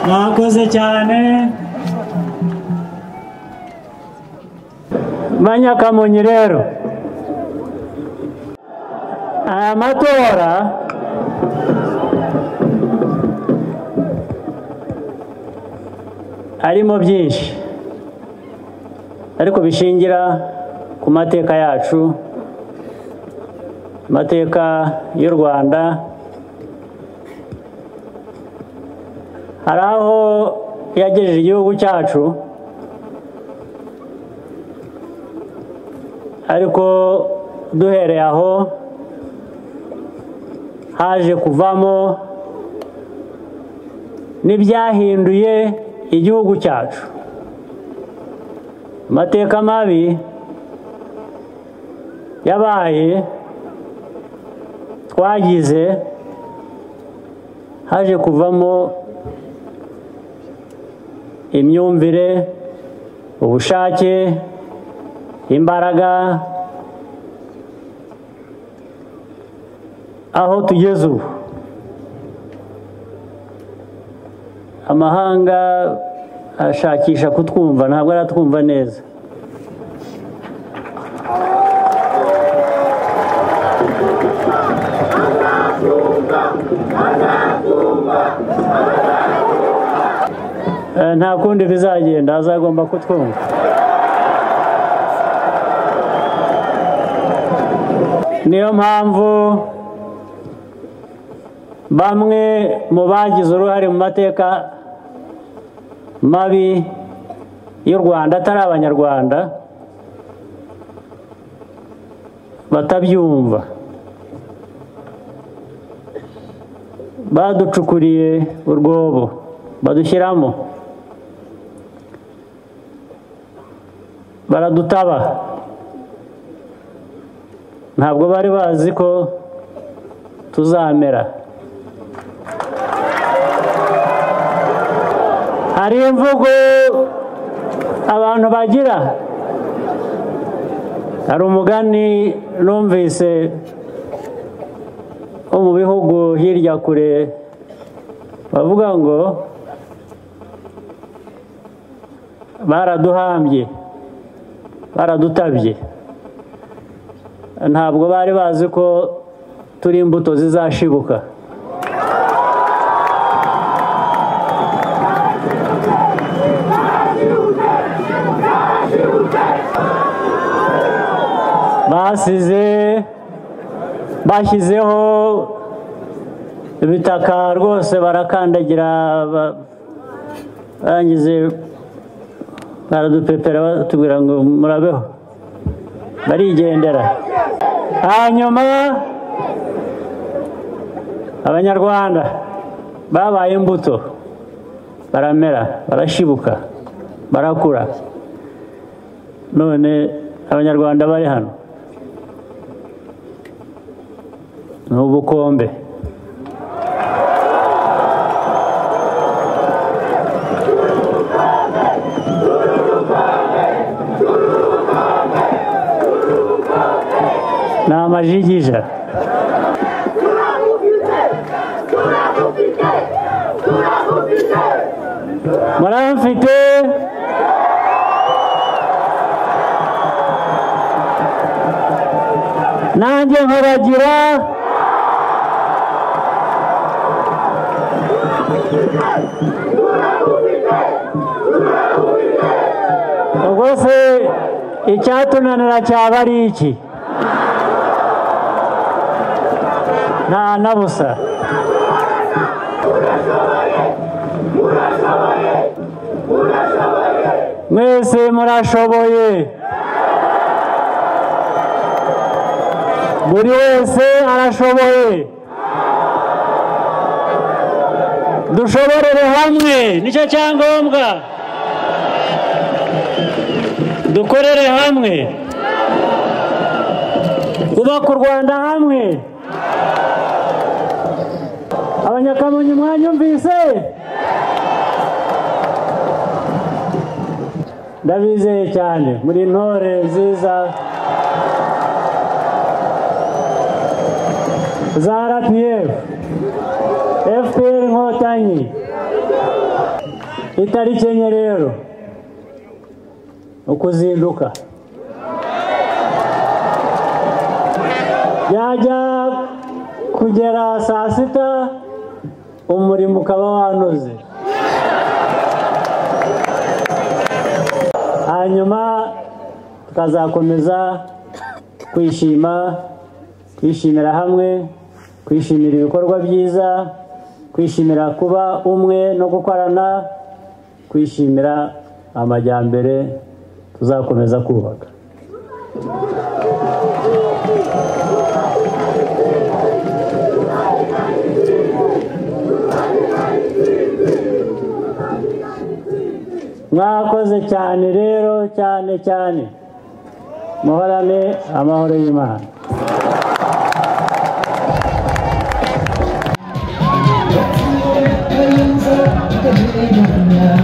mwakoze cyane Banyakamonyi rero aya matora arimo byinshi ariko bishingira ku mateka yacu, amateka y'u Rwanda. Hari aho yagejeje igihugu cyacu, ariko duhereye aho haje kuvamo n'ibyahinduye igihugu cyacu. Amateka mabi yabaye twagize, haje kuvamo imyumvire, ubushake, imbaraga, aho tugeze ubu. Amahanga ashakisha kutwumva, ntabwo aratwumva neza. Nta kundi bizagenda, azagomba kutwumva. Niyo mpamvu bamwe mu bagize uruhare mu mateka mabi y'u Rwanda atari abanyarwanda batabyumva, baducukuriye urwobo badushyiramo, baradutaba. Ntabwo bari bazi ko tuzamera. Hari imvugo abantu bagira, hari umugani numvise wo mu bihugu hirya kure bavuga ngo baraduhambye, baradutabye. Ntabwo bari bazi ko turi imbuto zizashibuka. Bashyizeho ibitaka rwose barakandagira, barangize baradupepera batubwira ngo murabeho, barigendera. Hanyuma abanyarwanda babaye imbuto, baramera, barashibuka, barakura. None abanyarwanda bari hano ni ubukombe. Ni amajigija. Muramfite? nanjye nkabagira ubwo se icyatunanira cyaba ari iki? nta na busa. Mwese murashoboye, buri wese arashoboye. Dushoborere hamwe, nicyo cyangombwa. Dukorere hamwe, kubaka u Rwanda hamwe. Abanyakamonyi mwanyumvise? Ndabizeye cyane muri ntore nziza za RPF, FPR Inkotanyi. Itariki enye rero ukuzinduka, byajya kugera saa sita umurimo ukaba wanoze. Hanyuma tukazakomeza kwishimira hamwe, kwishimira ibikorwa byiza, kwishimira kuba umwe no gukorana, kwishimira amajyambere tuzakomeza kubaka. Mwakoze cyane rero, cyane cyane. Muhorane amahoro y'Imana. Thank you.